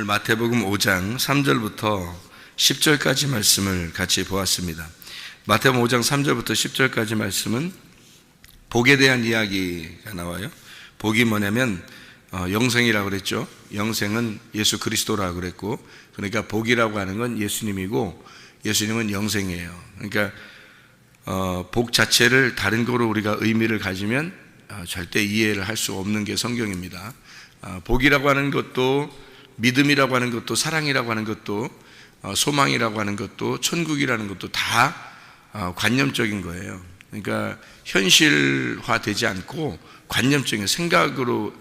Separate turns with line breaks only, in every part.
마태복음 5장 3절부터 10절까지 말씀을 같이 보았습니다. 마태복음 5장 3절부터 10절까지 말씀은 복에 대한 이야기가 나와요. 복이 뭐냐면 영생이라고 그랬죠. 영생은 예수 그리스도라고 그랬고, 그러니까 복이라고 하는 건 예수님이고 예수님은 영생이에요. 그러니까 복 자체를 다른 거로 우리가 의미를 가지면 절대 이해를 할 수 없는 게 성경입니다. 복이라고 하는 것도, 믿음이라고 하는 것도, 사랑이라고 하는 것도, 소망이라고 하는 것도, 천국이라는 것도 다 관념적인 거예요. 그러니까 현실화되지 않고 관념적인 생각으로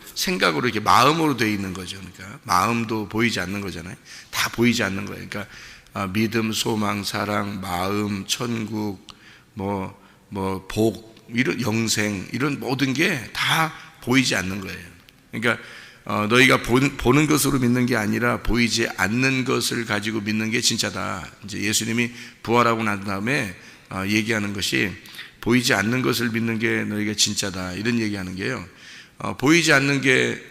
이렇게 마음으로 되어 있는 거죠. 그러니까 마음도 보이지 않는 거잖아요. 다 보이지 않는 거예요. 그러니까 믿음, 소망, 사랑, 마음, 천국, 복, 이런 영생, 이런 모든 게 다 보이지 않는 거예요. 그러니까 너희가 보는 것으로 믿는 게 아니라 보이지 않는 것을 가지고 믿는 게 진짜다. 이제 예수님이 부활하고 난 다음에 얘기하는 것이 보이지 않는 것을 믿는 게 너희가 진짜다, 이런 얘기하는 게요. 보이지 않는 게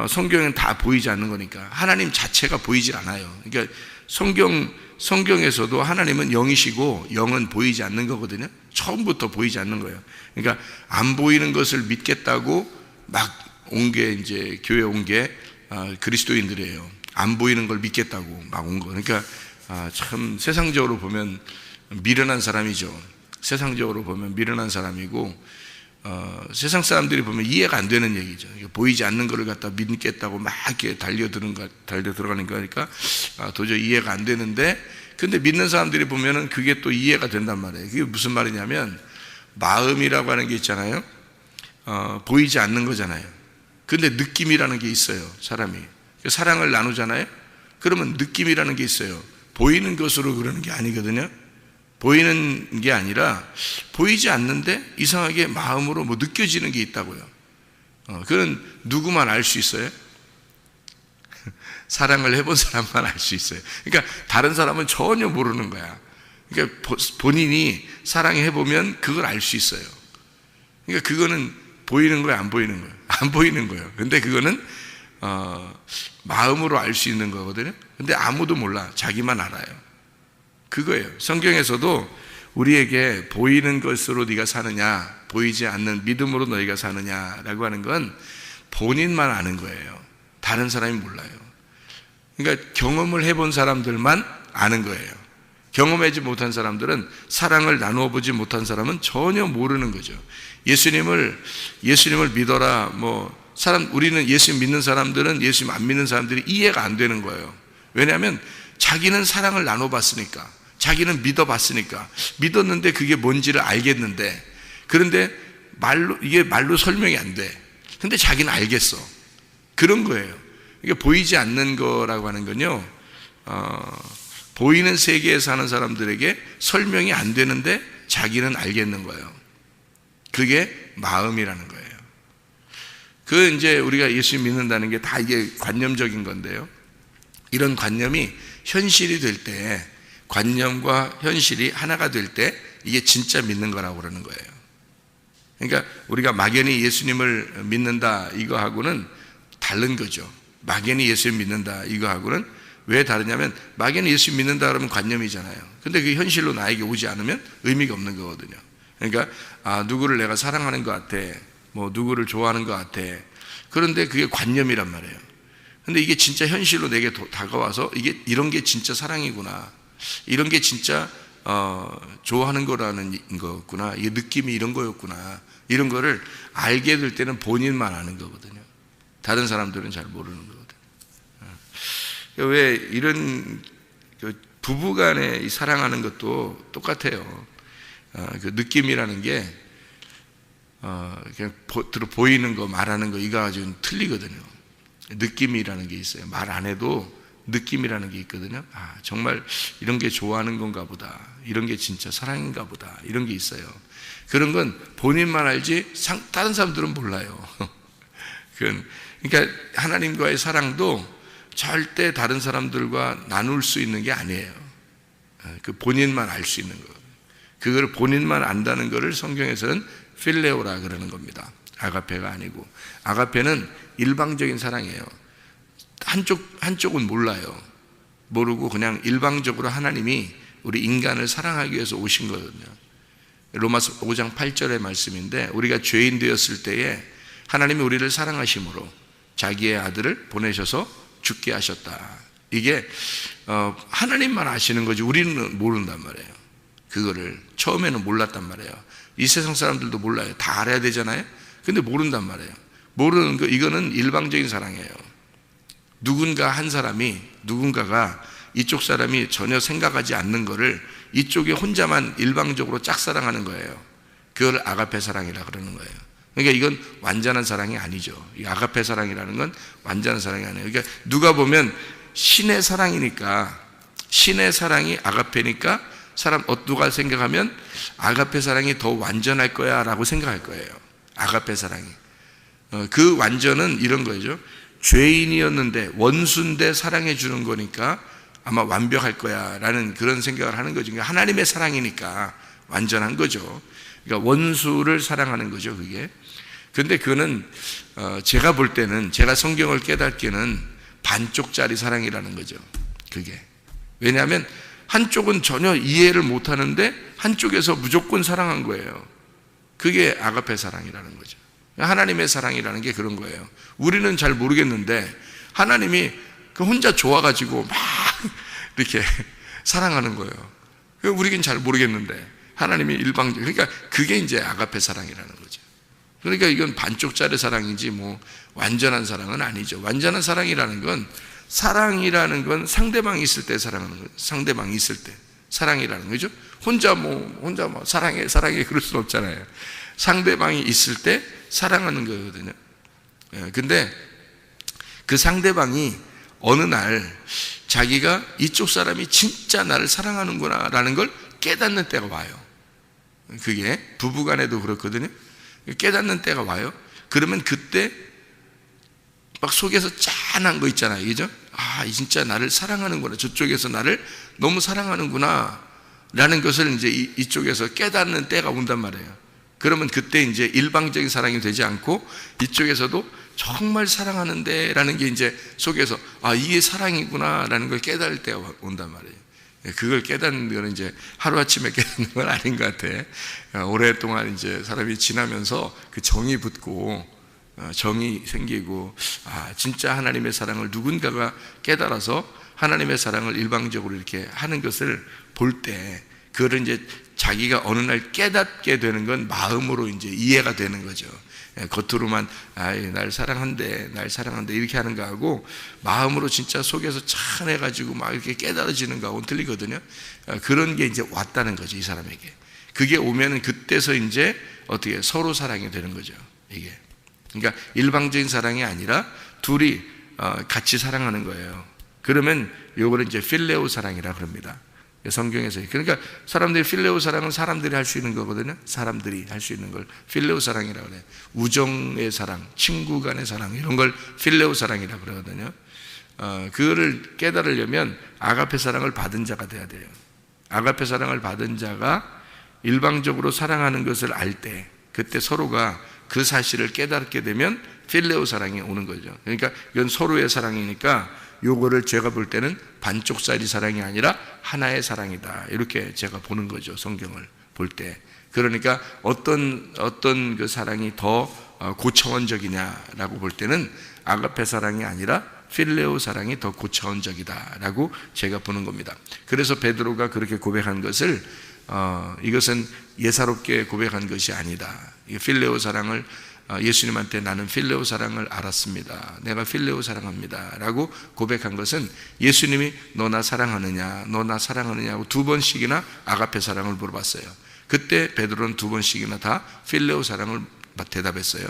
성경은 다 보이지 않는 거니까 하나님 자체가 보이질 않아요. 그러니까 성경에서도 하나님은 영이시고 영은 보이지 않는 거거든요. 처음부터 보이지 않는 거예요. 그러니까 안 보이는 것을 믿겠다고 막 온 게, 이제 교회 온 게 그리스도인들이에요. 안 보이는 걸 믿겠다고 막 온 거. 그러니까 참 세상적으로 보면 미련한 사람이죠. 세상적으로 보면 미련한 사람이고, 세상 사람들이 보면 이해가 안 되는 얘기죠. 보이지 않는 것을 갖다 믿겠다고 막 이렇게 달려 들어가는 거니까 도저히 이해가 안 되는데, 근데 믿는 사람들이 보면은 그게 또 이해가 된단 말이에요. 그게 무슨 말이냐면, 마음이라고 하는 게 있잖아요. 보이지 않는 거잖아요. 근데 느낌이라는 게 있어요. 사람이 사랑을 나누잖아요. 그러면 느낌이라는 게 있어요. 보이는 것으로 그러는 게 아니거든요. 보이는 게 아니라 보이지 않는데 이상하게 마음으로 느껴지는 게 있다고요. 그건 누구만 알 수 있어요? 사랑을 해본 사람만 알 수 있어요. 그러니까 다른 사람은 전혀 모르는 거야. 그러니까 본인이 사랑해보면 그걸 알 수 있어요. 그러니까 그거는 보이는 거예요, 안 보이는 거예요? 안 보이는 거예요. 근데 그거는 마음으로 알 수 있는 거거든요. 근데 아무도 몰라. 자기만 알아요. 그거예요. 성경에서도 우리에게 보이는 것으로 네가 사느냐, 보이지 않는 믿음으로 너희가 사느냐라고 하는 건 본인만 아는 거예요. 다른 사람이 몰라요. 그러니까 경험을 해본 사람들만 아는 거예요. 경험하지 못한 사람들은, 사랑을 나누어 보지 못한 사람은 전혀 모르는 거죠. 예수님을 믿어라, 우리는 예수님 믿는 사람들은, 예수님 안 믿는 사람들이 이해가 안 되는 거예요. 왜냐하면 자기는 사랑을 나눠봤으니까, 자기는 믿어봤으니까, 믿었는데 그게 뭔지를 알겠는데, 그런데 이게 말로 설명이 안 돼. 근데 자기는 알겠어. 그런 거예요. 이게 보이지 않는 거라고 하는 건요, 보이는 세계에 사는 사람들에게 설명이 안 되는데 자기는 알겠는 거예요. 그게 마음이라는 거예요. 이제 우리가 예수 믿는다는 게 다 이게 관념적인 건데요. 이런 관념이 현실이 될 때, 관념과 현실이 하나가 될 때 이게 진짜 믿는 거라고 그러는 거예요. 그러니까 우리가 막연히 예수님을 믿는다 이거하고는 다른 거죠. 막연히 예수님 믿는다 이거하고는 왜 다르냐면, 막연히 예수 믿는다 그러면 관념이잖아요. 근데 그게 현실로 나에게 오지 않으면 의미가 없는 거거든요. 그러니까 누구를 내가 사랑하는 것 같아, 누구를 좋아하는 것 같아. 그런데 그게 관념이란 말이에요. 근데 이게 진짜 현실로 내게 다가와서 이런 게 진짜 사랑이구나, 이런 게 진짜 좋아하는 거라는 거구나, 이게 느낌이 이런 거였구나, 이런 거를 알게 될 때는 본인만 아는 거거든요. 다른 사람들은 잘 모르는 거거든요. 왜 이런 부부간에 사랑하는 것도 똑같아요. 그 느낌이라는 게 그냥 보이는 거, 말하는 거 이거 가지고는 틀리거든요. 느낌이라는 게 있어요. 말 안 해도 느낌이라는 게 있거든요. 정말 이런 게 좋아하는 건가 보다, 이런 게 진짜 사랑인가 보다, 이런 게 있어요. 그런 건 본인만 알지 다른 사람들은 몰라요. 그러니까 하나님과의 사랑도 절대 다른 사람들과 나눌 수 있는 게 아니에요. 그 본인만 알 수 있는 거. 그걸 본인만 안다는 것을 성경에서는 필레오라 그러는 겁니다. 아가페가 아니고. 아가페는 일방적인 사랑이에요. 한쪽은 몰라요. 모르고 그냥 일방적으로 하나님이 우리 인간을 사랑하기 위해서 오신 거거든요. 로마서 5장 8절의 말씀인데, 우리가 죄인 되었을 때에 하나님이 우리를 사랑하심으로 자기의 아들을 보내셔서 죽게 하셨다. 이게 하나님만 아시는 거지 우리는 모른단 말이에요. 그거를 처음에는 몰랐단 말이에요. 이 세상 사람들도 몰라요. 다 알아야 되잖아요. 근데 모른단 말이에요. 모르는 거, 이거는 일방적인 사랑이에요. 누군가가 이쪽 사람이 전혀 생각하지 않는 거를 이쪽에 혼자만 일방적으로 짝사랑하는 거예요. 그걸 아가페 사랑이라 그러는 거예요. 그러니까 이건 완전한 사랑이 아니죠. 이 아가페 사랑이라는 건 완전한 사랑이 아니에요. 그러니까 누가 보면 신의 사랑이니까, 신의 사랑이 아가페니까 누가 생각하면 아가페 사랑이 더 완전할 거야 라고 생각할 거예요. 아가페 사랑이. 그 완전은 이런 거죠. 죄인이었는데, 원수인데 사랑해 주는 거니까 아마 완벽할 거야 라는 그런 생각을 하는 거죠. 그러니까 하나님의 사랑이니까 완전한 거죠. 그러니까 원수를 사랑하는 거죠, 그게. 근데 그거는 제가 볼 때는, 제가 성경을 깨닫기는 반쪽짜리 사랑이라는 거죠, 그게. 왜냐하면 한쪽은 전혀 이해를 못 하는데 한쪽에서 무조건 사랑한 거예요. 그게 아가페 사랑이라는 거죠. 하나님의 사랑이라는 게 그런 거예요. 우리는 잘 모르겠는데 하나님이 그 혼자 좋아가지고 막 이렇게 사랑하는 거예요. 우리는 잘 모르겠는데 하나님이 일방적, 그러니까 그게 이제 아가페 사랑이라는 거죠. 그러니까 이건 반쪽짜리 사랑이지 뭐 완전한 사랑은 아니죠. 완전한 사랑이라는 건, 사랑이라는 건 상대방이 있을 때 사랑하는 거예요. 상대방이 있을 때 사랑이라는 거죠. 혼자 사랑해 그럴 수는 없잖아요. 상대방이 있을 때 사랑하는 거거든요. 근데 그 상대방이 어느 날 자기가 이쪽 사람이 진짜 나를 사랑하는구나 라는 걸 깨닫는 때가 와요. 그게 부부간에도 그렇거든요. 깨닫는 때가 와요. 그러면 그때 막 속에서 짠한 거 있잖아요, 그죠? 아, 진짜 나를 사랑하는구나, 저쪽에서 나를 너무 사랑하는구나 라는 것을 이제 이쪽에서 깨닫는 때가 온단 말이에요. 그러면 그때 이제 일방적인 사랑이 되지 않고 이쪽에서도 정말 사랑하는데 라는 게 이제 속에서, 아, 이게 사랑이구나 라는 걸 깨달을 때가 온단 말이에요. 그걸 깨닫는 거는 이제 하루아침에 깨닫는 건 아닌 것 같아. 오랫동안 이제 사람이 지나면서 그 정이 붙고 정이 생기고, 아, 진짜 하나님의 사랑을 누군가가 깨달아서 하나님의 사랑을 일방적으로 이렇게 하는 것을 볼 때, 그거를 이제 자기가 어느 날 깨닫게 되는 건 마음으로 이제 이해가 되는 거죠. 겉으로만 날 사랑한대 이렇게 하는 거하고, 마음으로 진짜 속에서 찬해가지고 막 이렇게 깨달아지는 거하고는 틀리거든요. 그런 게 이제 왔다는 거죠, 이 사람에게. 그게 오면은 그때서 이제 어떻게 서로 사랑이 되는 거죠, 이게. 그러니까 일방적인 사랑이 아니라 둘이 같이 사랑하는 거예요. 그러면 요거를 이제 필레오 사랑이라 그럽니다, 성경에서. 그러니까 사람들이 필레오 사랑은 사람들이 할 수 있는 거거든요. 사람들이 할 수 있는 걸 필레오 사랑이라고 그래요. 우정의 사랑, 친구 간의 사랑, 이런 걸 필레오 사랑이라고 그러거든요. 그거를 깨달으려면 아가페 사랑을 받은 자가 돼야 돼요. 아가페 사랑을 받은 자가 일방적으로 사랑하는 것을 알 때, 그때 서로가 그 사실을 깨닫게 되면 필레오 사랑이 오는 거죠. 그러니까 이건 서로의 사랑이니까 요거를 제가 볼 때는 반쪽짜리 사랑이 아니라 하나의 사랑이다, 이렇게 제가 보는 거죠, 성경을 볼 때. 그러니까 어떤 그 사랑이 더 고차원적이냐라고 볼 때는 아가페 사랑이 아니라 필레오 사랑이 더 고차원적이다라고 제가 보는 겁니다. 그래서 베드로가 그렇게 고백한 것을, 이것은 예사롭게 고백한 것이 아니다. 필레오 사랑을, 예수님한테 나는 필레오 사랑을 알았습니다, 내가 필레오 사랑합니다 라고 고백한 것은, 예수님이 너 나 사랑하느냐 하고 두 번씩이나 아가페 사랑을 물어봤어요. 그때 베드로는 두 번씩이나 다 필레오 사랑을 대답했어요.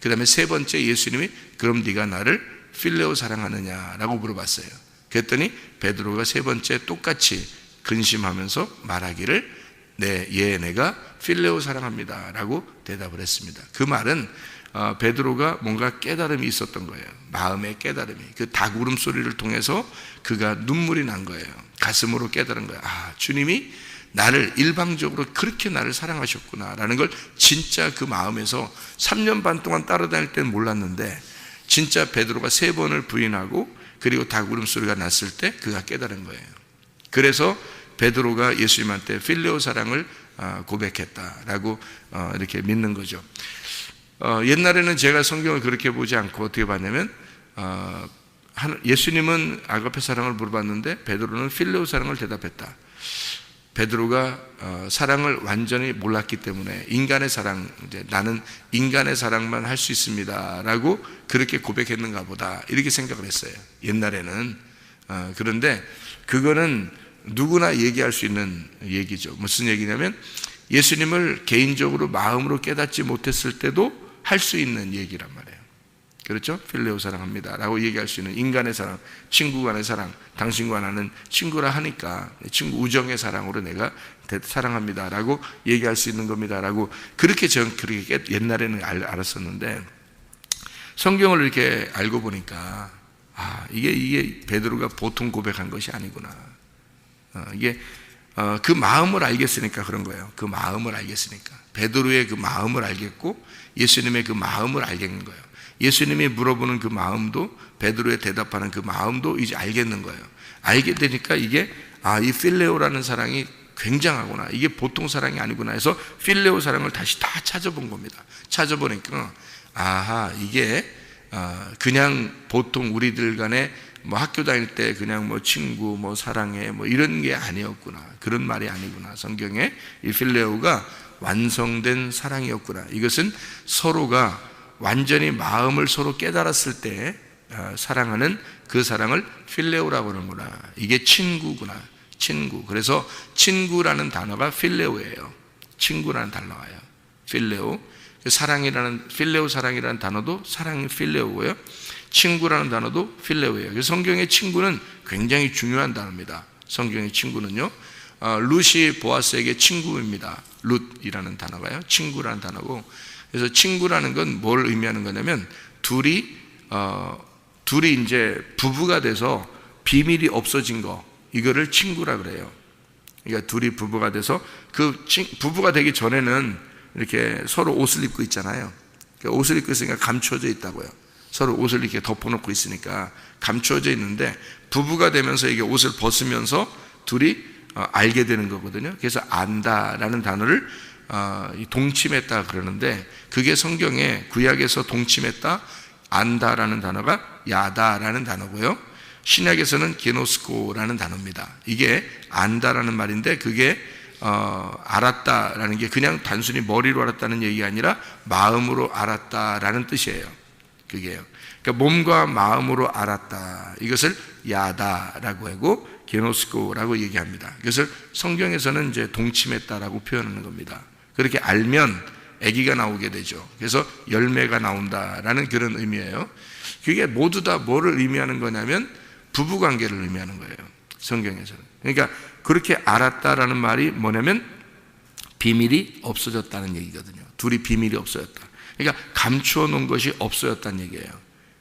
그 다음에 세 번째 예수님이 그럼 네가 나를 필레오 사랑하느냐 라고 물어봤어요. 그랬더니 베드로가 세 번째 똑같이 근심하면서 말하기를 내가 필레오 사랑합니다 라고 대답을 했습니다. 그 말은 베드로가 뭔가 깨달음이 있었던 거예요. 마음의 깨달음이. 그 닭 울음소리를 통해서 그가 눈물이 난 거예요. 가슴으로 깨달은 거예요. 아, 주님이 나를 일방적으로 그렇게 나를 사랑하셨구나 라는 걸 진짜 그 마음에서 3년 반 동안 따라다닐 때는 몰랐는데, 진짜 베드로가 3번을 부인하고 그리고 닭 울음소리가 났을 때 그가 깨달은 거예요. 그래서 베드로가 예수님한테 필레오 사랑을 고백했다라고 이렇게 믿는 거죠. 옛날에는 제가 성경을 그렇게 보지 않고 어떻게 봤냐면 예수님은 아가페 사랑을 물어봤는데 베드로는 필레오 사랑을 대답했다. 베드로가 사랑을 완전히 몰랐기 때문에 인간의 사랑, 이제 나는 인간의 사랑만 할 수 있습니다라고 그렇게 고백했는가 보다 이렇게 생각을 했어요. 옛날에는. 그런데 그거는 누구나 얘기할 수 있는 얘기죠. 무슨 얘기냐면 예수님을 개인적으로 마음으로 깨닫지 못했을 때도 할 수 있는 얘기란 말이에요. 그렇죠? 필레오 사랑합니다 라고 얘기할 수 있는 인간의 사랑, 친구 간의 사랑, 당신과 나는 친구라 하니까 친구 우정의 사랑으로 내가 사랑합니다 라고 얘기할 수 있는 겁니다 라고 그렇게 그렇게 옛날에는 알았었는데 성경을 이렇게 알고 보니까 이게 베드로가 보통 고백한 것이 아니구나. 이게 그 마음을 알겠으니까 그런 거예요. 그 마음을 알겠으니까 베드로의 그 마음을 알겠고 예수님의 그 마음을 알겠는 거예요. 예수님이 물어보는 그 마음도 베드로의 대답하는 그 마음도 이제 알겠는 거예요. 알게 되니까 이게 이 필레오라는 사랑이 굉장하구나. 이게 보통 사랑이 아니구나 해서 필레오 사랑을 다시 다 찾아본 겁니다. 찾아보니까 이게 그냥 보통 우리들 간에 뭐 학교 다닐 때 그냥 뭐 친구 뭐 사랑해 뭐 이런 게 아니었구나. 그런 말이 아니구나. 성경에 이 필레오가 완성된 사랑이었구나. 이것은 서로가 완전히 마음을 서로 깨달았을 때 사랑하는 그 사랑을 필레오라고 하는구나. 이게 친구구나. 친구. 그래서 친구라는 단어가 필레오예요. 친구라는 단어예요. 필레오. 사랑이라는 필레오 사랑이라는 단어도 사랑이 필레오고요. 친구라는 단어도 필레오예요. 그래서 성경의 친구는 굉장히 중요한 단어입니다. 성경의 친구는요. 룻이 보아스에게 친구입니다. 룻이라는 단어가요. 친구라는 단어고. 그래서 친구라는 건 뭘 의미하는 거냐면 둘이 이제 부부가 돼서 비밀이 없어진 거 이거를 친구라 그래요. 그러니까 둘이 부부가 돼서 부부가 되기 전에는 이렇게 서로 옷을 입고 있잖아요. 그러니까 옷을 입고 있으니까 감춰져 있다고요. 서로 옷을 이렇게 덮어놓고 있으니까 감춰져 있는데 부부가 되면서 이게 옷을 벗으면서 둘이 알게 되는 거거든요. 그래서 안다라는 단어를 동침했다 그러는데 그게 성경에 구약에서 동침했다, 안다라는 단어가 야다라는 단어고요. 신약에서는 게노스코라는 단어입니다. 이게 안다라는 말인데 그게 알았다라는 게 그냥 단순히 머리로 알았다는 얘기가 아니라 마음으로 알았다라는 뜻이에요. 그게요. 그러니까 몸과 마음으로 알았다. 이것을 야다라고 하고 게노스코라고 얘기합니다. 그것을 성경에서는 이제 동침했다라고 표현하는 겁니다. 그렇게 알면 아기가 나오게 되죠. 그래서 열매가 나온다라는 그런 의미예요. 그게 모두 다 뭐를 의미하는 거냐면 부부관계를 의미하는 거예요. 성경에서는. 그러니까 그렇게 알았다라는 말이 뭐냐면 비밀이 없어졌다는 얘기거든요. 둘이 비밀이 없어졌다. 그러니까 감추어 놓은 것이 없어졌다는 얘기예요.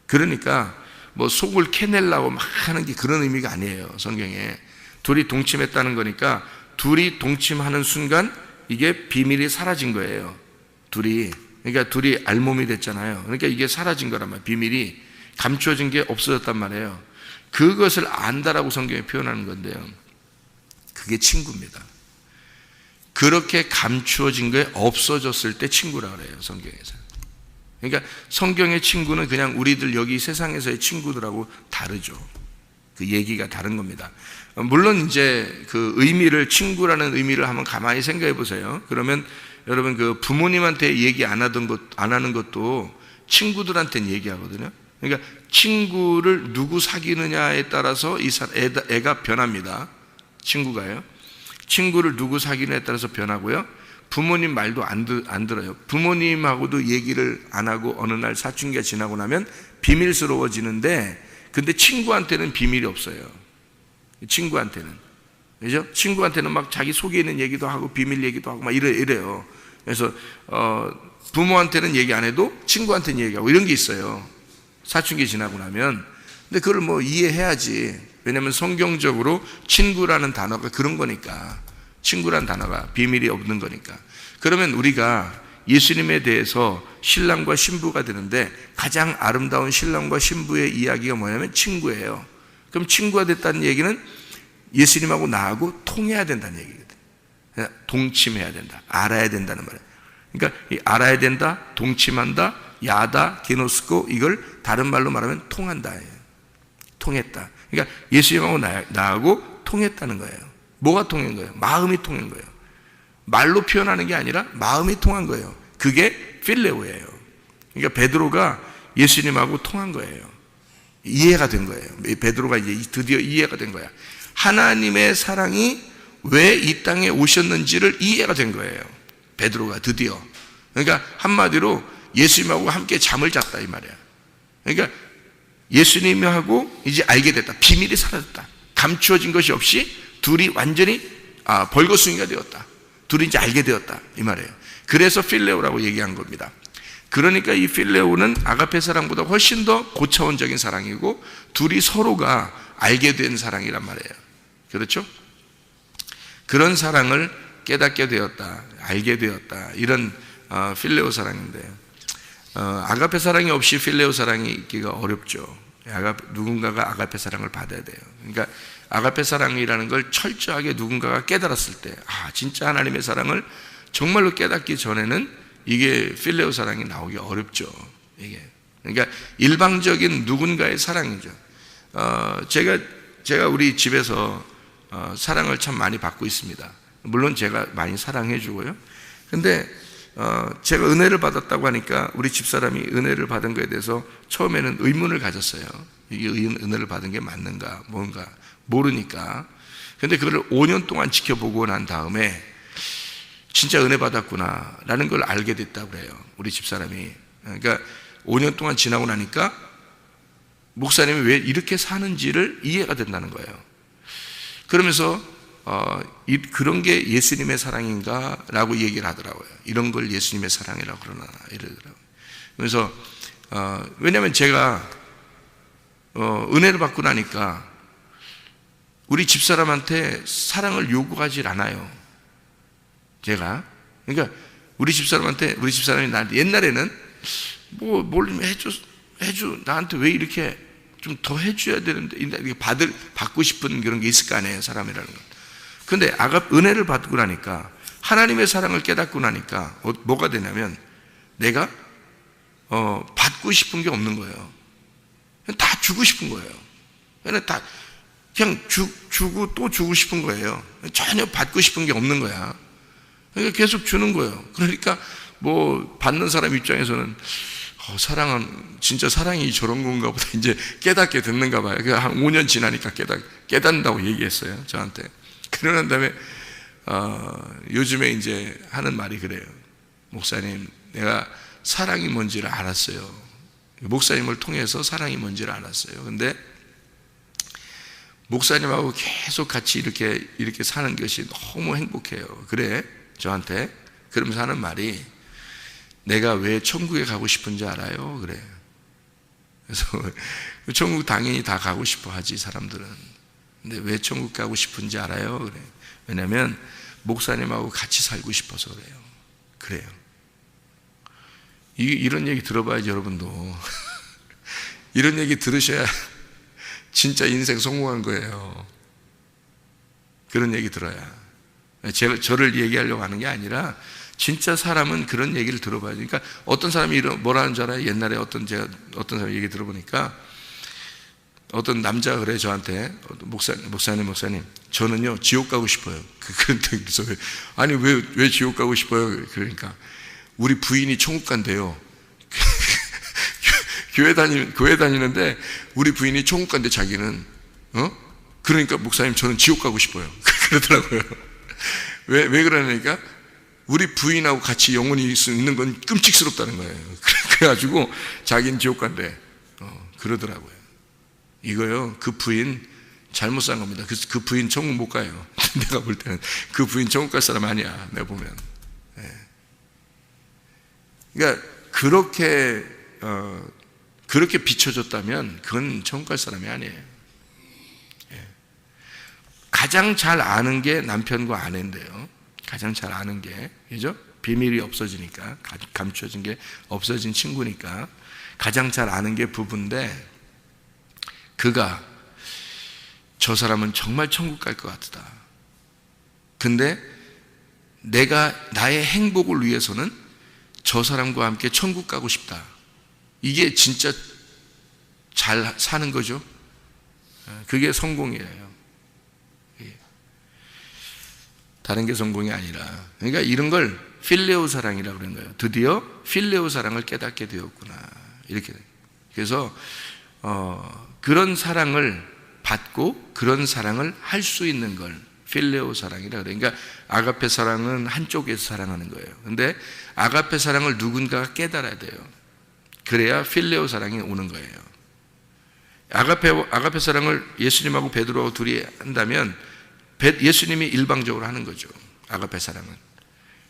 그러니까 뭐 속을 캐내려고 막 하는 게 그런 의미가 아니에요. 성경에. 둘이 동침했다는 거니까 둘이 동침하는 순간 이게 비밀이 사라진 거예요. 그러니까 둘이 알몸이 됐잖아요. 그러니까 이게 사라진 거란 말이에요. 비밀이 감추어진 게 없어졌단 말이에요. 그것을 안다라고 성경에 표현하는 건데요. 그게 친구입니다. 그렇게 감추어진 게 없어졌을 때 친구라 그래요. 성경에서. 그러니까 성경의 친구는 그냥 우리들 여기 세상에서의 친구들하고 다르죠. 그 얘기가 다른 겁니다. 물론 이제 그 의미를 친구라는 의미를 한번 가만히 생각해 보세요. 그러면 여러분 그 부모님한테 얘기 안 하는 것도 친구들한테는 얘기하거든요. 그러니까 친구를 누구 사귀느냐에 따라서 애가 변합니다. 친구가요. 친구를 누구 사귀느냐에 따라서 변하고요. 부모님 말도 안 들어요. 부모님하고도 얘기를 안 하고 어느 날 사춘기가 지나고 나면 비밀스러워지는데 근데 친구한테는 비밀이 없어요. 친구한테는. 그죠? 친구한테는 막 자기 속에 있는 얘기도 하고 비밀 얘기도 하고 막 이래요. 그래서 부모한테는 얘기 안 해도 친구한테는 얘기하고 이런 게 있어요. 사춘기 지나고 나면. 근데 그걸 뭐 이해해야지. 왜냐하면 성경적으로 친구라는 단어가 그런 거니까. 친구라는 단어가 비밀이 없는 거니까. 그러면 우리가 예수님에 대해서 신랑과 신부가 되는데 가장 아름다운 신랑과 신부의 이야기가 뭐냐면 친구예요. 그럼 친구가 됐다는 얘기는 예수님하고 나하고 통해야 된다는 얘기거든. 동침해야 된다. 알아야 된다는 말이에요. 그러니까 알아야 된다, 동침한다, 야다, 게노스코, 이걸 다른 말로 말하면 통한다. 통했다. 그러니까 예수님하고 나하고 통했다는 거예요. 뭐가 통한 거예요? 마음이 통한 거예요. 말로 표현하는 게 아니라 마음이 통한 거예요. 그게 필레오예요. 그러니까 베드로가 예수님하고 통한 거예요. 이해가 된 거예요. 베드로가 이제 드디어 이해가 된 거야. 하나님의 사랑이 왜 이 땅에 오셨는지를 이해가 된 거예요. 베드로가 드디어. 그러니까 한마디로 예수님하고 함께 잠을 잤다 이 말이야. 그러니까 예수님하고 이제 알게 됐다. 비밀이 사라졌다. 감추어진 것이 없이 둘이 완전히 벌거숭이가 되었다. 둘이 이제 알게 되었다 이 말이에요. 그래서 필레오라고 얘기한 겁니다. 그러니까 이 필레오는 아가페 사랑보다 훨씬 더 고차원적인 사랑이고 둘이 서로가 알게 된 사랑이란 말이에요. 그렇죠? 그런 사랑을 깨닫게 되었다, 알게 되었다, 이런 필레오 사랑인데, 아가페 사랑이 없이 필레오 사랑이 있기가 어렵죠. 누군가가 아가페 사랑을 받아야 돼요. 그러니까 아가페 사랑이라는 걸 철저하게 누군가가 깨달았을 때, 진짜 하나님의 사랑을 정말로 깨닫기 전에는 이게 필레오 사랑이 나오기 어렵죠. 이게 그러니까 일방적인 누군가의 사랑이죠. 제가 우리 집에서 사랑을 참 많이 받고 있습니다. 물론 제가 많이 사랑해 주고요. 근데 제가 은혜를 받았다고 하니까 우리 집사람이 은혜를 받은 것에 대해서 처음에는 의문을 가졌어요. 이게 은혜를 받은 게 맞는가 뭔가 모르니까. 근데 그걸 5년 동안 지켜보고 난 다음에 진짜 은혜 받았구나 라는 걸 알게 됐다고 그래요, 우리 집사람이. 그러니까 5년 동안 지나고 나니까 목사님이 왜 이렇게 사는지를 이해가 된다는 거예요. 그러면서 그런 게 예수님의 사랑인가 라고 얘기를 하더라고요. 이런 걸 예수님의 사랑이라고 그러나 이러더라고요. 그래서 왜냐하면 제가 은혜를 받고 나니까 우리 집사람한테 사랑을 요구하지 않아요. 제가. 그러니까 우리 집사람이 나한테 옛날에는 뭘 해줘 나한테 왜 이렇게 좀 더 해줘야 되는데 이렇게 받고 싶은 그런 게 있을 거 아니에요, 사람이라는 건. 근데 은혜를 받고 나니까 하나님의 사랑을 깨닫고 나니까 뭐가 되냐면 내가 받고 싶은 게 없는 거예요. 다 주고 싶은 거예요. 그냥 주고 또 주고 싶은 거예요. 전혀 받고 싶은 게 없는 거야. 그러니까 계속 주는 거예요. 그러니까 뭐 받는 사람 입장에서는 사랑은 진짜 사랑이 저런 건가 보다 이제 깨닫게 됐는가 봐요. 한 5년 지나니까 깨닫는다고 얘기했어요, 저한테. 그러는 다음에 요즘에 이제 하는 말이 그래요. 목사님, 내가 사랑이 뭔지를 알았어요. 목사님을 통해서 사랑이 뭔지를 알았어요. 근데 목사님하고 계속 같이 이렇게 사는 것이 너무 행복해요. 그래, 저한테. 그러면서 하는 말이, 내가 왜 천국에 가고 싶은지 알아요? 그래. 그래서 천국 당연히 다 가고 싶어 하지, 사람들은. 근데 왜 천국 가고 싶은지 알아요? 그래. 왜냐면 목사님하고 같이 살고 싶어서 그래요. 그래요. 이런 얘기 들어봐야지, 여러분도. 이런 얘기 들으셔야 진짜 인생 성공한 거예요. 그런 얘기 들어야. 저를 얘기하려고 하는 게 아니라 진짜 사람은 그런 얘기를 들어봐야지. 그러니까 어떤 사람이 뭐라는 줄 알아요? 옛날에 어떤 사람 얘기 들어보니까 어떤 남자가 그래, 저한테. 목사님, 저는요 지옥 가고 싶어요. 그래서 아니 왜 지옥 가고 싶어요? 그러니까 우리 부인이 천국 간대요. 교회 다니는데 우리 부인이 천국 간대, 자기는. 그러니까 목사님, 저는 지옥 가고 싶어요. 그러더라고요. 왜 그러냐니까 우리 부인하고 같이 영원히 있는 건 끔찍스럽다는 거예요. 그래가지고 자기는 지옥 간대. 그러더라고요. 이거요, 그 부인 잘못 산 겁니다. 그 부인 천국 못 가요. 내가 볼 때는 그 부인 천국 갈 사람 아니야, 내가 보면. 그러니까 그렇게 비춰줬다면 그건 천국 갈 사람이 아니에요. 가장 잘 아는 게 남편과 아내인데요. 가장 잘 아는 게, 그죠? 비밀이 없어지니까, 감춰진 게 없어진 친구니까 가장 잘 아는 게 부부인데, 그가 저 사람은 정말 천국 갈 것 같다. 근데 내가 나의 행복을 위해서는 저 사람과 함께 천국 가고 싶다. 이게 진짜 잘 사는 거죠. 그게 성공이에요. 다른 게 성공이 아니라. 그러니까 이런 걸 필레오 사랑이라고 그런 거예요. 드디어 필레오 사랑을 깨닫게 되었구나. 이렇게. 그래서 그런 사랑을 받고 그런 사랑을 할 수 있는 걸 필레오 사랑이라 그래요. 그러니까 아가페 사랑은 한쪽에서 사랑하는 거예요. 근데 아가페 사랑을 누군가가 깨달아야 돼요. 그래야 필레오 사랑이 오는 거예요. 아가페 사랑을 예수님하고 베드로하고 둘이 한다면 예수님이 일방적으로 하는 거죠. 아가페 사랑은.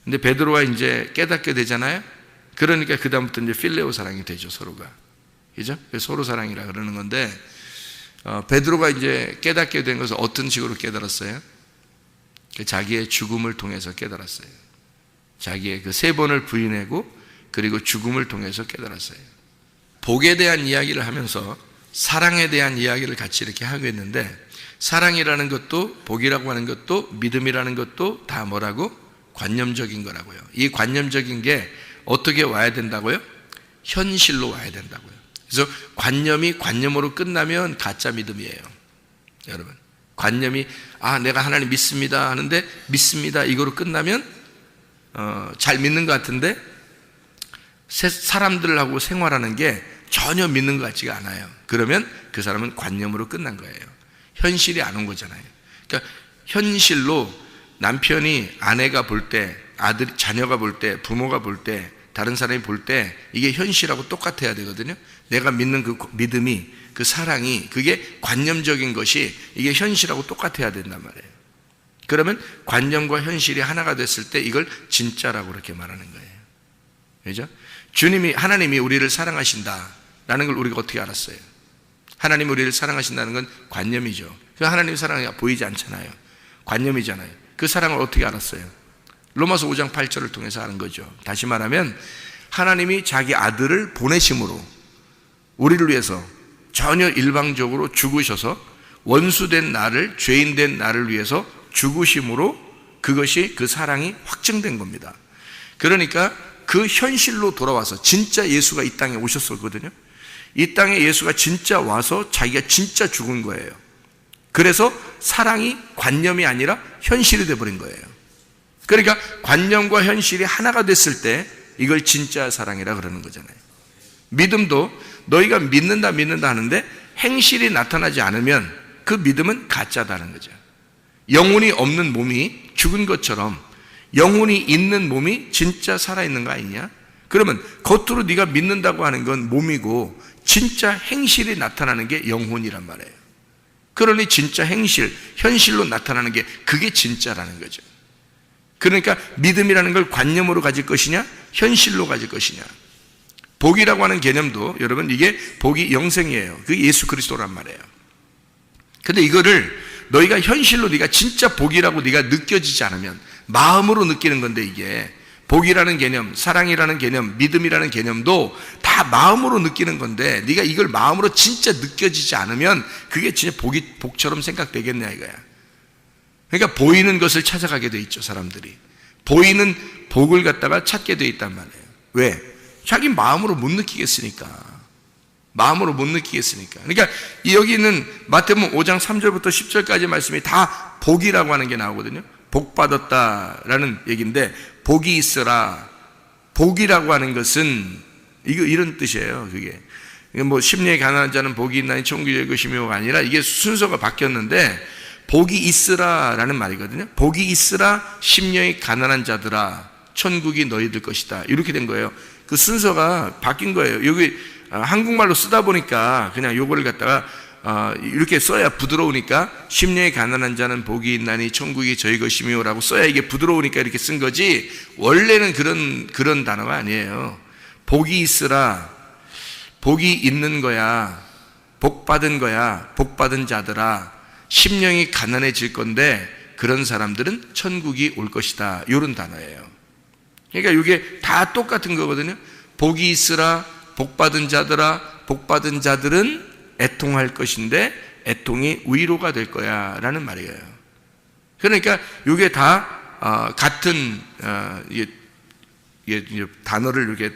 근데 베드로가 이제 깨닫게 되잖아요. 그러니까 그다음부터 이제 필레오 사랑이 되죠, 서로가. 그죠? 서로 사랑이라 그러는 건데, 베드로가 이제 깨닫게 된 것은 어떤 식으로 깨달았어요? 자기의 죽음을 통해서 깨달았어요. 자기의 그 3번을 부인하고 그리고 죽음을 통해서 깨달았어요. 복에 대한 이야기를 하면서 사랑에 대한 이야기를 같이 이렇게 하고 있는데, 사랑이라는 것도 복이라고 하는 것도 믿음이라는 것도 다 뭐라고? 관념적인 거라고요. 이 관념적인 게 어떻게 와야 된다고요? 현실로 와야 된다고요. 그래서 관념이 관념으로 끝나면 가짜 믿음이에요. 여러분, 관념이 내가 하나님 믿습니다 하는데 믿습니다 이거로 끝나면 잘 믿는 것 같은데 사람들하고 생활하는 게 전혀 믿는 것 같지가 않아요. 그러면 그 사람은 관념으로 끝난 거예요. 현실이 안 온 거잖아요. 그러니까 현실로 남편이 아내가 볼 때, 아들이 자녀가 볼 때, 부모가 볼 때, 다른 사람이 볼 때 이게 현실하고 똑같아야 되거든요. 내가 믿는 그 믿음이, 그 사랑이, 그게 관념적인 것이 이게 현실하고 똑같아야 된단 말이에요. 그러면 관념과 현실이 하나가 됐을 때 이걸 진짜라고 그렇게 말하는 거예요. 그죠? 하나님이 우리를 사랑하신다라는 걸 우리가 어떻게 알았어요? 하나님이 우리를 사랑하신다는 건 관념이죠. 그 하나님 사랑이 보이지 않잖아요. 관념이잖아요. 그 사랑을 어떻게 알았어요? 로마서 5장 8절을 통해서 아는 거죠. 다시 말하면 하나님이 자기 아들을 보내심으로 우리를 위해서 전혀 일방적으로 죽으셔서 원수된 나를, 죄인된 나를 위해서 죽으심으로 그것이, 그 사랑이 확증된 겁니다. 그러니까 그 현실로 돌아와서 진짜 예수가 이 땅에 오셨었거든요. 이 땅에 예수가 진짜 와서 자기가 진짜 죽은 거예요. 그래서 사랑이 관념이 아니라 현실이 되어버린 거예요. 그러니까 관념과 현실이 하나가 됐을 때 이걸 진짜 사랑이라 그러는 거잖아요. 믿음도 너희가 믿는다 하는데 행실이 나타나지 않으면 그 믿음은 가짜다는 거죠. 영혼이 없는 몸이 죽은 것처럼 영혼이 있는 몸이 진짜 살아있는 거 아니냐? 그러면 겉으로 네가 믿는다고 하는 건 몸이고 진짜 행실이 나타나는 게 영혼이란 말이에요. 그러니 진짜 행실, 현실로 나타나는 게 그게 진짜라는 거죠. 그러니까 믿음이라는 걸 관념으로 가질 것이냐, 현실로 가질 것이냐. 복이라고 하는 개념도 여러분 이게 복이 영생이에요. 그게 예수 그리스도란 말이에요. 근데 이거를 너희가 현실로 네가 진짜 복이라고 네가 느껴지지 않으면, 마음으로 느끼는 건데, 이게 복이라는 개념, 사랑이라는 개념, 믿음이라는 개념도 다 마음으로 느끼는 건데 네가 이걸 마음으로 진짜 느껴지지 않으면 그게 진짜 복처럼 생각되겠냐 이거야. 그러니까 보이는 것을 찾아가게 돼 있죠, 사람들이. 보이는 복을 갖다가 찾게 돼 있단 말이에요. 왜? 자기 마음으로 못 느끼겠으니까. 마음으로 못 느끼겠으니까. 그러니까 여기 있는 마태복음 5장 3절부터 10절까지 말씀이 다 복이라고 하는 게 나오거든요. 복 받았다라는 얘기인데, 복이 있으라. 복이라고 하는 것은 이런 뜻이에요. 그게 뭐 심령이 가난한 자는 복이 있나니 천국이 될 것이며가 아니라 이게 순서가 바뀌었는데 복이 있으라라는 말이거든요. 복이 있으라 심령이 가난한 자들아 천국이 너희들 것이다. 이렇게 된 거예요. 그 순서가 바뀐 거예요. 여기 한국말로 쓰다 보니까 그냥 요거를 갖다가 이렇게 써야 부드러우니까 심령이 가난한 자는 복이 있나니 천국이 저희 것이며 라고 써야 이게 부드러우니까 이렇게 쓴 거지, 원래는 그런 단어가 아니에요. 복이 있으라, 복이 있는 거야, 복 받은 거야, 복 받은 자들아, 심령이 가난해질 건데 그런 사람들은 천국이 올 것이다, 이런 단어예요. 그러니까 이게 다 똑같은 거거든요. 복이 있으라, 복받은 자들아, 복받은 자들은 애통할 것인데 애통이 위로가 될 거야 라는 말이에요. 그러니까 이게 다 같은 단어를 이렇게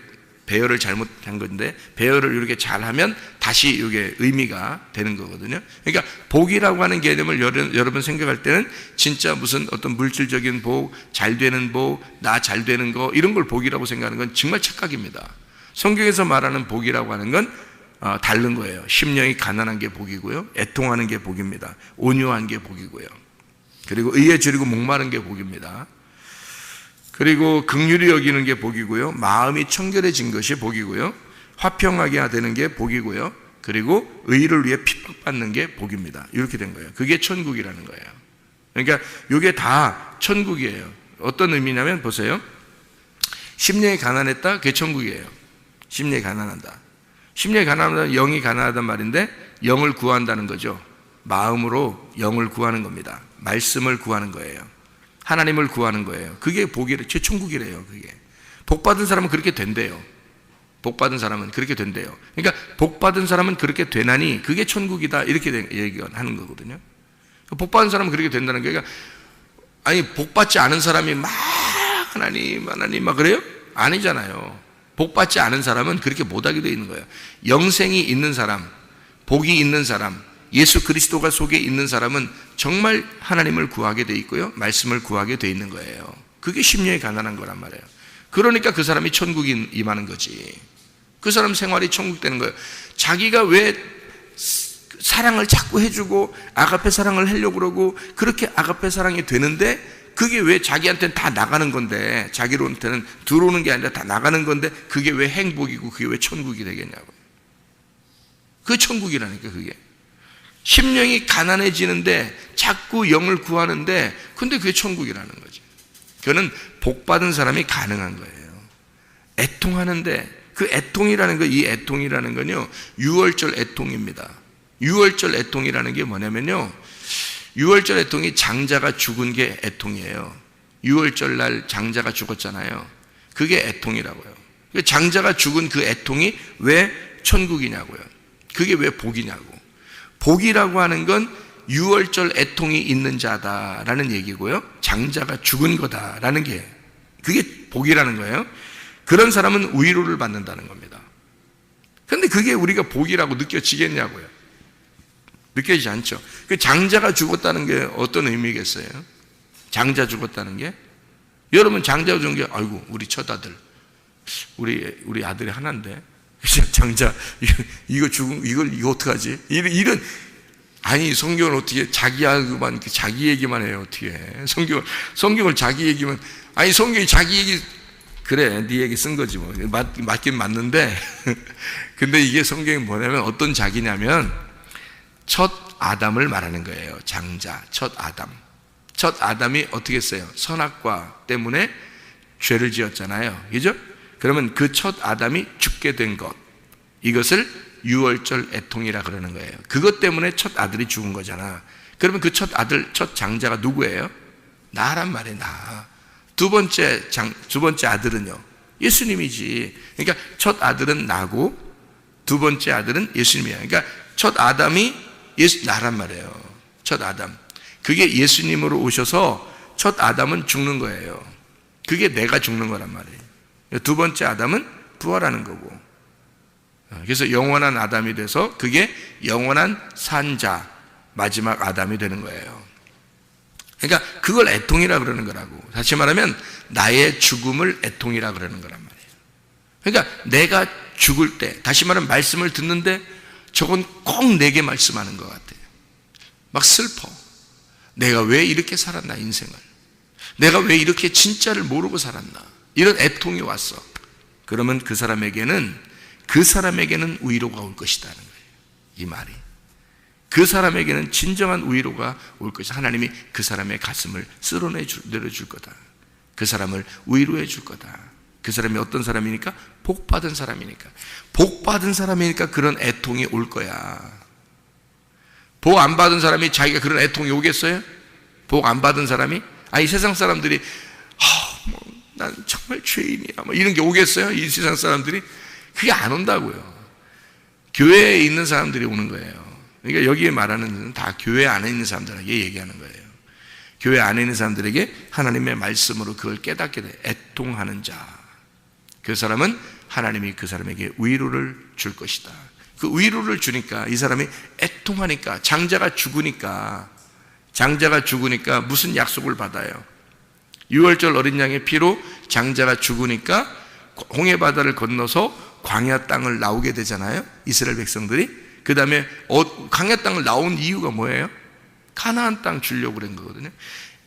배열을 잘못한 건데 배열을 이렇게 잘하면 다시 이게 의미가 되는 거거든요. 그러니까 복이라고 하는 개념을 여러분 생각할 때는 진짜 무슨 어떤 물질적인 복, 잘 되는 복, 나 잘 되는 거 이런 걸 복이라고 생각하는 건 정말 착각입니다. 성경에서 말하는 복이라고 하는 건 다른 거예요. 심령이 가난한 게 복이고요, 애통하는 게 복입니다. 온유한 게 복이고요, 그리고 의에 줄이고 목마른 게 복입니다. 그리고 긍휼히 여기는 게 복이고요, 마음이 청결해진 것이 복이고요, 화평하게 되는 게 복이고요, 그리고 의를 위해 핍박받는 게 복입니다. 이렇게 된 거예요. 그게 천국이라는 거예요. 그러니까 이게 다 천국이에요. 어떤 의미냐면 보세요. 심령이 가난했다, 그게 천국이에요. 심령이 가난하다. 심령이 가난하다, 영이 가난하단 말인데 영을 구한다는 거죠. 마음으로 영을 구하는 겁니다. 말씀을 구하는 거예요. 하나님을 구하는 거예요. 그게 복이래, 천국이래요. 그게 복받은 사람은 그렇게 된대요. 복받은 사람은 그렇게 된대요. 그러니까 복받은 사람은 그렇게 되나니 그게 천국이다, 이렇게 얘기하는 거거든요. 복받은 사람은 그렇게 된다는 게, 그러니까 아니 복받지 않은 사람이 막 하나님 막 그래요? 아니잖아요. 복받지 않은 사람은 그렇게 못하게 되어 있는 거예요. 영생이 있는 사람, 복이 있는 사람, 예수 그리스도가 속에 있는 사람은 정말 하나님을 구하게 돼 있고요, 말씀을 구하게 돼 있는 거예요. 그게 심령이 가난한 거란 말이에요. 그러니까 그 사람이 천국이 임하는 거지. 그 사람 생활이 천국 되는 거예요. 자기가 왜 사랑을 자꾸 해주고 아가페 사랑을 하려고 그러고 그렇게 아가페 사랑이 되는데 그게 왜 자기한테는 다 나가는 건데, 자기한테는 들어오는 게 아니라 다 나가는 건데 그게 왜 행복이고 그게 왜 천국이 되겠냐고. 그게 천국이라니까. 그게 심령이 가난해지는데 자꾸 영을 구하는데 근데 그게 천국이라는 거지. 그거는 복받은 사람이 가능한 거예요. 애통하는데 그 애통이라는 거, 이 애통이라는 건요, 유월절 애통입니다. 유월절 애통이라는 게 뭐냐면요, 유월절 애통이 장자가 죽은 게 애통이에요. 유월절 날 장자가 죽었잖아요. 그게 애통이라고요. 장자가 죽은 그 애통이 왜 천국이냐고요. 그게 왜 복이냐고. 복이라고 하는 건 유월절 애통이 있는 자다라는 얘기고요, 장자가 죽은 거다라는 게, 그게 복이라는 거예요. 그런 사람은 위로를 받는다는 겁니다. 그런데 그게 우리가 복이라고 느껴지겠냐고요. 느껴지지 않죠. 그 장자가 죽었다는 게 어떤 의미겠어요? 장자 죽었다는 게, 여러분 장자 죽은 게, 아이고 우리 첫 아들, 우리 아들이 하나인데 장자 이거 죽은 이거 어떡하지? 이런, 아니 성경을 어떻게 자기 얘기만 해요? 어떻게 해? 성경을 자기 얘기만, 아니 성경이 자기 얘기, 그래 네 얘기 쓴 거지 뭐, 맞긴 맞는데 근데 이게 성경이 뭐냐면 어떤 자기냐면 첫 아담을 말하는 거예요. 장자, 첫 아담. 첫 아담이 어떻게 했어요? 선악과 때문에 죄를 지었잖아요. 그죠? 그러면 그 첫 아담이 죽게 된 것, 이것을 유월절 애통이라 그러는 거예요. 그것 때문에 첫 아들이 죽은 거잖아. 그러면 그 첫 아들, 첫 장자가 누구예요? 나란 말이에요. 나. 두 번째 아들은요, 예수님이지. 그러니까 첫 아들은 나고 두 번째 아들은 예수님이야. 그러니까 첫 아담이 나란 말이에요. 첫 아담. 그게 예수님으로 오셔서 첫 아담은 죽는 거예요. 그게 내가 죽는 거란 말이에요. 두 번째 아담은 부활하는 거고. 그래서 영원한 아담이 돼서 그게 영원한 산자, 마지막 아담이 되는 거예요. 그러니까 그걸 애통이라 그러는 거라고. 다시 말하면 나의 죽음을 애통이라 그러는 거란 말이에요. 그러니까 내가 죽을 때, 다시 말하면 말씀을 듣는데 저건 꼭 내게 말씀하는 것 같아요. 막 슬퍼. 내가 왜 이렇게 살았나, 인생을. 내가 왜 이렇게 진짜를 모르고 살았나. 이런 애통이 왔어. 그러면 그 사람에게는 위로가 올 것이다는 거예요. 이 말이. 그 사람에게는 진정한 위로가 올 것이다. 하나님이 그 사람의 가슴을 내려줄 거다. 그 사람을 위로해 줄 거다. 그 사람이 어떤 사람이니까? 복 받은 사람이니까. 복 받은 사람이니까 그런 애통이 올 거야. 복 안 받은 사람이 자기가 그런 애통이 오겠어요? 복 안 받은 사람이? 아니 세상 사람들이 난 정말 죄인이야. 뭐 이런 게 오겠어요? 이 세상 사람들이? 그게 안 온다고요. 교회에 있는 사람들이 오는 거예요. 그러니까 여기에 말하는 것은 다 교회 안에 있는 사람들에게 얘기하는 거예요. 교회 안에 있는 사람들에게 하나님의 말씀으로 그걸 깨닫게 돼. 애통하는 자. 그 사람은 하나님이 그 사람에게 위로를 줄 것이다. 그 위로를 주니까 이 사람이 애통하니까, 장자가 죽으니까 무슨 약속을 받아요? 6월절 어린 양의 피로 장자가 죽으니까 홍해 바다를 건너서 광야 땅을 나오게 되잖아요. 이스라엘 백성들이. 그 다음에 광야 땅을 나온 이유가 뭐예요? 가나안 땅 주려고 그런 거거든요.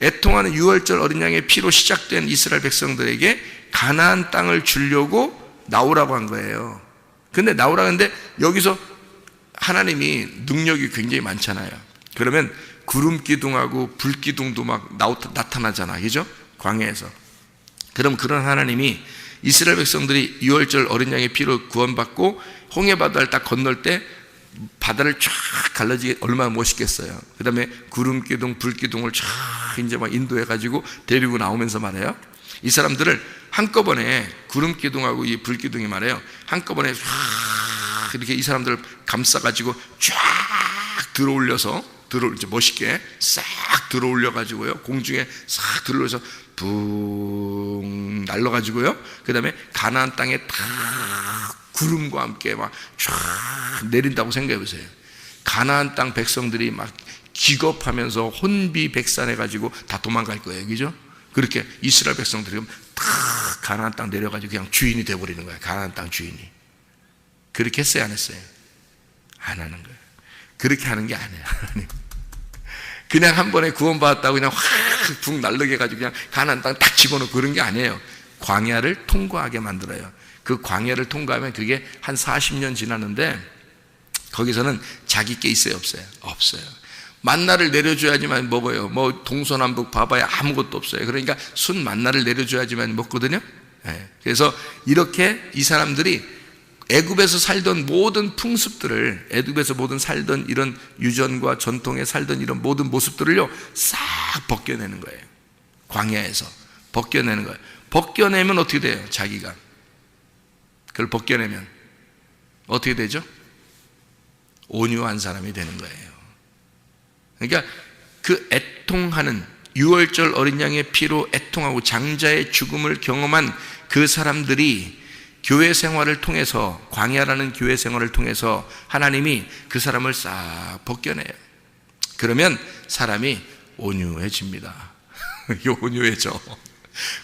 애통하는 6월절 어린 양의 피로 시작된 이스라엘 백성들에게 가나안 땅을 주려고 나오라고 한 거예요. 근데 나오라 하는데 여기서 하나님이 능력이 굉장히 많잖아요. 그러면 구름 기둥하고 불 기둥도 막 나타나잖아, 그죠? 광야에서. 그럼 그런 하나님이 이스라엘 백성들이 6월절 어린 양의 피로 구원받고 홍해 바다를 딱 건널 때 바다를 쫙 갈라지게 얼마나 멋있겠어요. 그 다음에 구름 기둥, 불 기둥을 쫙 이제 막 인도해가지고 데리고 나오면서 말해요. 이 사람들을 한꺼번에 구름 기둥하고 이 불 기둥이 말해요. 한꺼번에 쫙 이렇게 이 사람들을 감싸가지고 쫙 이제 멋있게 싹 들어올려가지고요. 공중에 싹 들어올려서 붕 날려가지고요. 그 다음에 가나안 땅에 다 구름과 함께 막 쫙 내린다고 생각해 보세요. 가나안 땅 백성들이 막 기겁하면서 혼비백산해가지고 다 도망갈 거예요. 그죠? 그렇게 이스라엘 백성들이 다 가나안 땅 내려가지고 그냥 주인이 되어버리는 거예요. 가나안 땅 주인이. 그렇게 했어요, 안 했어요? 안 하는 거예요. 그렇게 하는 게 아니에요. 그냥 한 번에 구원받았다고 그냥 확 붕 날르게 해가지고 그냥 가나안 땅 딱 집어넣고 그런 게 아니에요. 광야를 통과하게 만들어요. 그 광야를 통과하면 그게 한 40년 지났는데 거기서는 자기 게 있어요, 없어요? 없어요. 만나를 내려줘야지만 먹어요. 뭐 동서남북 봐봐야 아무것도 없어요. 그러니까 순 만나를 내려줘야지만 먹거든요. 네. 그래서 이렇게 이 사람들이 애굽에서 살던 모든 풍습들을, 애굽에서 모든 살던 이런 유전과 전통에 살던 이런 모든 모습들을요 싹 벗겨내는 거예요. 광야에서 벗겨내는 거예요. 벗겨내면 어떻게 돼요? 자기가 그걸 벗겨내면 어떻게 되죠? 온유한 사람이 되는 거예요. 그러니까 그 애통하는 6월절 어린 양의 피로 애통하고 장자의 죽음을 경험한 그 사람들이 교회 생활을 통해서, 광야라는 교회 생활을 통해서 하나님이 그 사람을 싹 벗겨내요. 그러면 사람이 온유해집니다. 온유해져.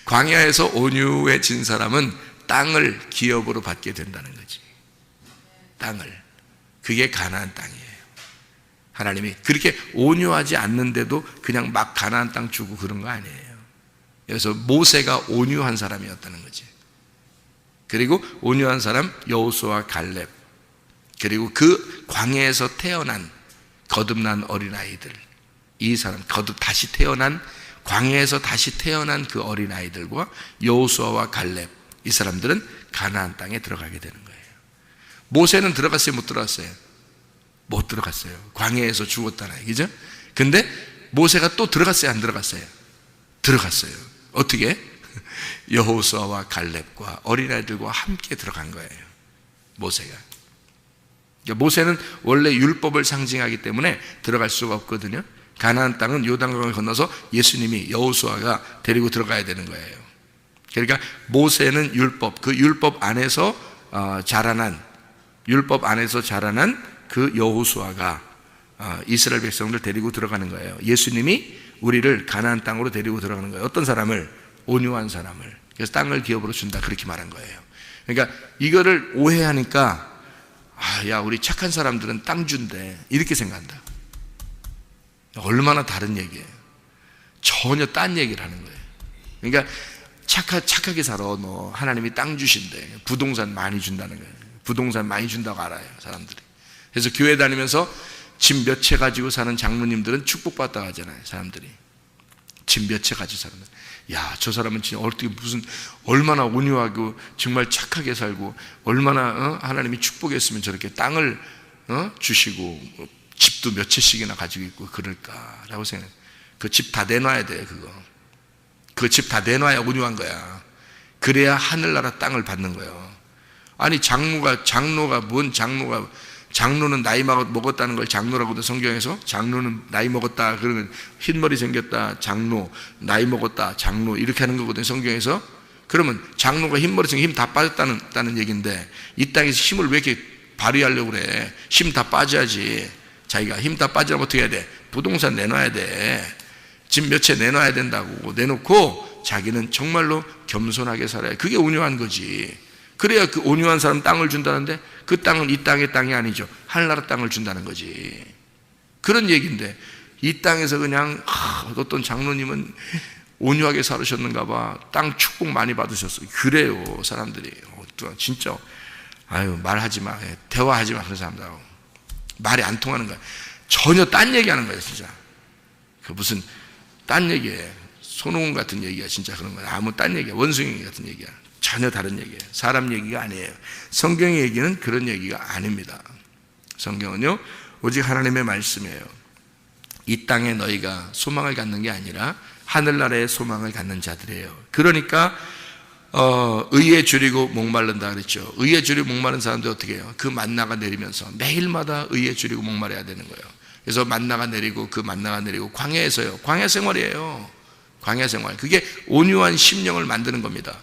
광야에서 온유해진 사람은 땅을 기업으로 받게 된다는 거지. 땅을. 그게 가나안 땅이에요. 하나님이 그렇게 온유하지 않는데도 그냥 막 가나안 땅 주고 그런 거 아니에요. 그래서 모세가 온유한 사람이었다는 거지. 그리고 온유한 사람 여호수아 갈렙, 그리고 그 광야에서 태어난 거듭난 어린아이들, 이 사람 다시 태어난, 광야에서 다시 태어난 그 어린아이들과 여호수아와 갈렙, 이 사람들은 가나안 땅에 들어가게 되는 거예요. 모세는 들어갔어요, 못 들어갔어요? 못 들어갔어요. 광야에서 죽었잖아요, 그죠? 근데 모세가 또 들어갔어요, 안 들어갔어요? 들어갔어요. 어떻게? 여호수아와 갈렙과 어린아이들과 함께 들어간 거예요, 모세가. 그러니까 모세는 원래 율법을 상징하기 때문에 들어갈 수가 없거든요. 가나안 땅은 요단강을 건너서 예수님이, 여호수아가 데리고 들어가야 되는 거예요. 그러니까 모세는 율법, 그 율법 안에서 자라난 그 여호수아가 이스라엘 백성들 데리고 들어가는 거예요. 예수님이 우리를 가나안 땅으로 데리고 들어가는 거예요. 어떤 사람을? 온유한 사람을. 그래서 땅을 기업으로 준다, 그렇게 말한 거예요. 그러니까 이거를 오해하니까 야, 우리 착한 사람들은 땅 준대, 이렇게 생각한다. 얼마나 다른 얘기예요. 전혀 딴 얘기를 하는 거예요. 그러니까 착하게 살아, 너 하나님이 땅 주신대, 부동산 많이 준다는 거예요. 부동산 많이 준다고 알아요, 사람들이. 그래서 교회 다니면서 집 몇 채 가지고 사는 장로님들은 축복받다고 하잖아요, 사람들이. 집 몇 채 가지고 사는 거예요. 야, 저 사람은 진짜 어떻게 얼마나 온유하고 정말 착하게 살고 얼마나 하나님이 축복했으면 저렇게 땅을 주시고 집도 몇 채씩이나 가지고 있고 그럴까라고 생각해요. 그 집 다 내놔야 돼, 그거. 그 집 다 내놔야 온유한 거야. 그래야 하늘나라 땅을 받는 거예요. 아니 장로가 뭔 장로는 나이 먹었다는 걸 장로라고도 성경에서 장로는 나이 먹었다 그러면 흰머리 생겼다 장로 나이 먹었다 장로 이렇게 하는 거거든요 성경에서. 그러면 장로가 흰머리 생겨 힘 다 빠졌다는 얘기인데 이 땅에서 힘을 왜 이렇게 발휘하려고 그래? 힘 다 빠져야지. 자기가 힘 다 빠지려면 어떻게 해야 돼? 부동산 내놔야 돼. 집 몇 채 내놔야 된다고. 내놓고 자기는 정말로 겸손하게 살아야. 그게 온유한 거지. 그래야 그 온유한 사람 땅을 준다는데 그 땅은 이 땅의 땅이 아니죠. 하늘나라 땅을 준다는 거지. 그런 얘기인데 이 땅에서 그냥 어떤 장로님은 온유하게 살으셨는가 봐. 땅 축복 많이 받으셨어요. 그래요 사람들이. 진짜 아유 말하지 마. 대화하지 마. 그런 사람들하고 말이 안 통하는 거야. 전혀 딴 얘기하는 거예요 진짜. 그 무슨 딴 얘기예요. 손오공 같은 얘기야 진짜. 그런 거야. 아무 딴 얘기야. 원숭이 같은 얘기야. 전혀 다른 얘기예요. 사람 얘기가 아니에요. 성경의 얘기는 그런 얘기가 아닙니다. 성경은요 오직 하나님의 말씀이에요. 이 땅에 너희가 소망을 갖는 게 아니라 하늘나라에 소망을 갖는 자들이에요. 그러니까 의에 줄이고 목마른다 그랬죠. 의에 줄이고 목마른 사람들 어떻게 해요? 그 만나가 내리면서 매일마다 의에 줄이고 목마려야 되는 거예요. 그래서 만나가 내리고 그 만나가 내리고 광야에서요. 광야 생활이에요. 광야 생활. 그게 온유한 심령을 만드는 겁니다.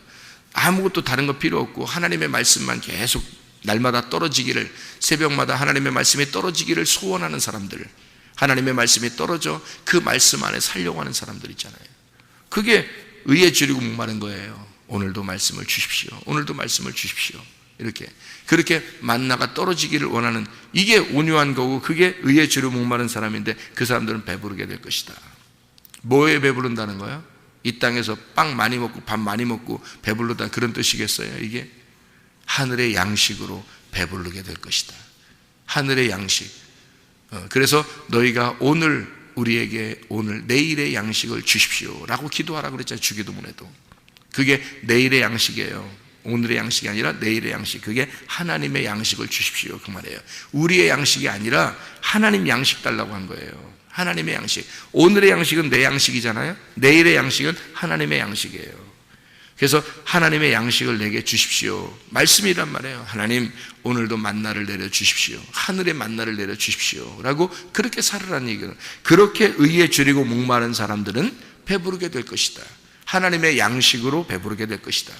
아무것도 다른 거 필요 없고 하나님의 말씀만 계속 날마다 떨어지기를, 새벽마다 하나님의 말씀이 떨어지기를 소원하는 사람들, 하나님의 말씀이 떨어져 그 말씀 안에 살려고 하는 사람들 있잖아요. 그게 의에 줄이고 목마른 거예요. 오늘도 말씀을 주십시오. 오늘도 말씀을 주십시오. 이렇게 그렇게 만나가 떨어지기를 원하는, 이게 온유한 거고 그게 의에 줄이고 목마른 사람인데 그 사람들은 배부르게 될 것이다. 뭐에 배부른다는 거야? 이 땅에서 빵 많이 먹고 밥 많이 먹고 배부르다 그런 뜻이겠어요? 이게 하늘의 양식으로 배부르게 될 것이다. 하늘의 양식. 그래서 너희가 오늘 우리에게 오늘 내일의 양식을 주십시오 라고 기도하라고 그랬잖아요. 주기도문에도. 그게 내일의 양식이에요. 오늘의 양식이 아니라 내일의 양식. 그게 하나님의 양식을 주십시오 그 말이에요. 우리의 양식이 아니라 하나님 양식 달라고 한 거예요. 하나님의 양식. 오늘의 양식은 내 양식이잖아요. 내일의 양식은 하나님의 양식이에요. 그래서 하나님의 양식을 내게 주십시오. 말씀이란 말이에요. 하나님 오늘도 만나를 내려 주십시오. 하늘의 만나를 내려 주십시오 라고 그렇게 살으라는 얘기는, 그렇게 의에 줄이고 목마른 사람들은 배부르게 될 것이다. 하나님의 양식으로 배부르게 될 것이다.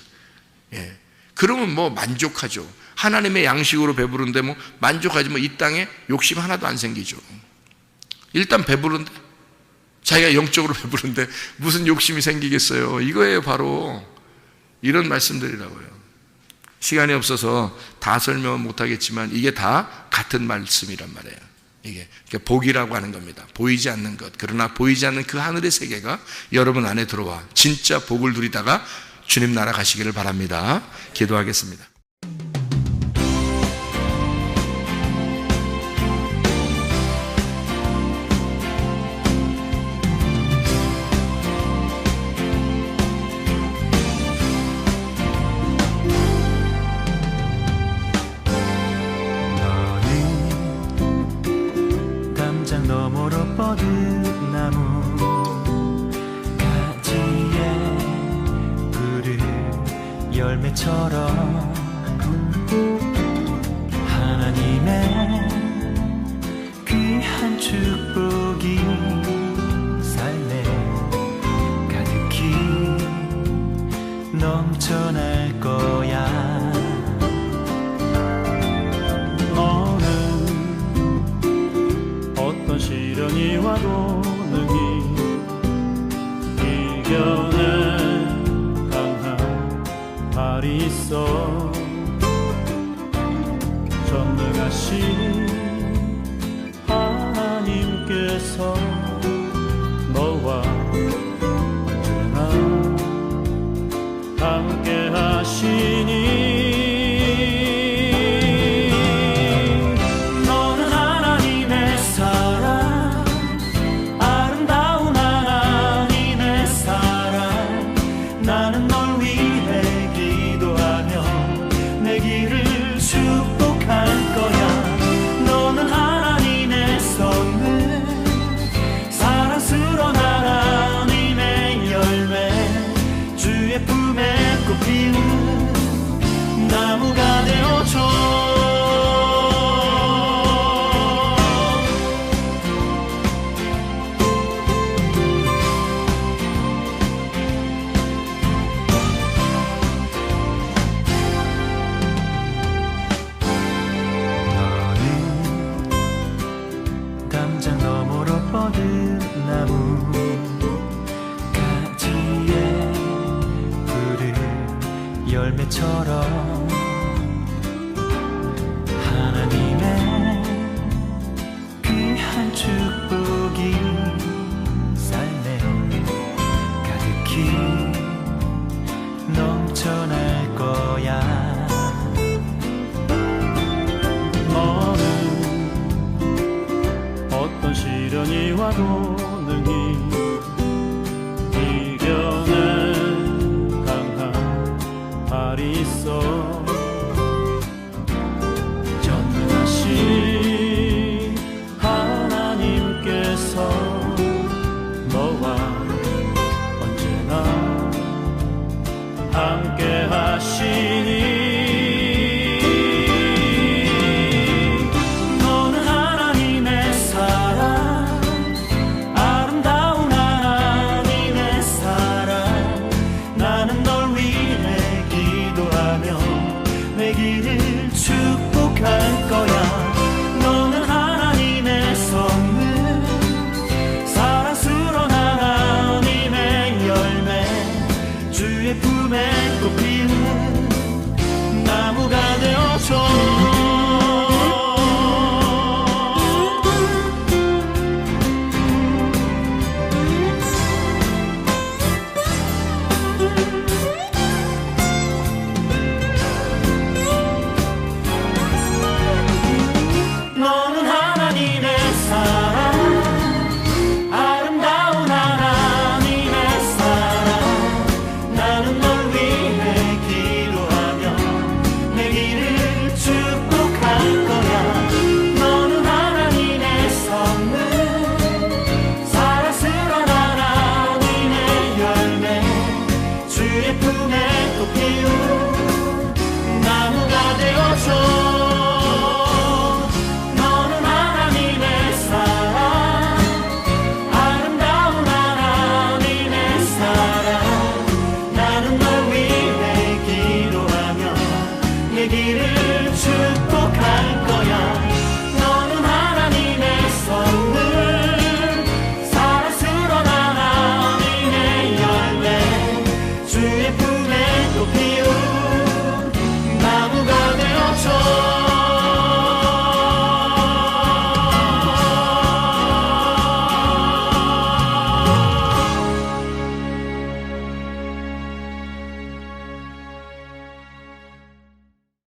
예. 그러면 뭐 만족하죠. 하나님의 양식으로 배부른데 뭐 만족하지, 뭐 이 땅에 욕심 하나도 안 생기죠. 일단 배부른데, 자기가 영적으로 배부른데 무슨 욕심이 생기겠어요. 이거예요. 바로 이런 말씀들이라고요. 시간이 없어서 다 설명은 못하겠지만 이게 다 같은 말씀이란 말이에요. 이게 복이라고 하는 겁니다. 보이지 않는 것. 그러나 보이지 않는 그 하늘의 세계가 여러분 안에 들어와 진짜 복을 누리다가 주님 나라 가시기를 바랍니다. 기도하겠습니다.
너머로 뻗은 나무 가지에 푸른 열매처럼 하나님의 귀한 축복이 삶에 가득히 넘쳐날 거야. 시련이 와도 능히 이겨낸 강한 발이 있어. 전능하신 하나님께서 너와 언제나 함께 하시니 것처럼 하나님의 귀한 축복이 삶에 가득히 넘쳐날 거야. 너는 어떤 시련이 와도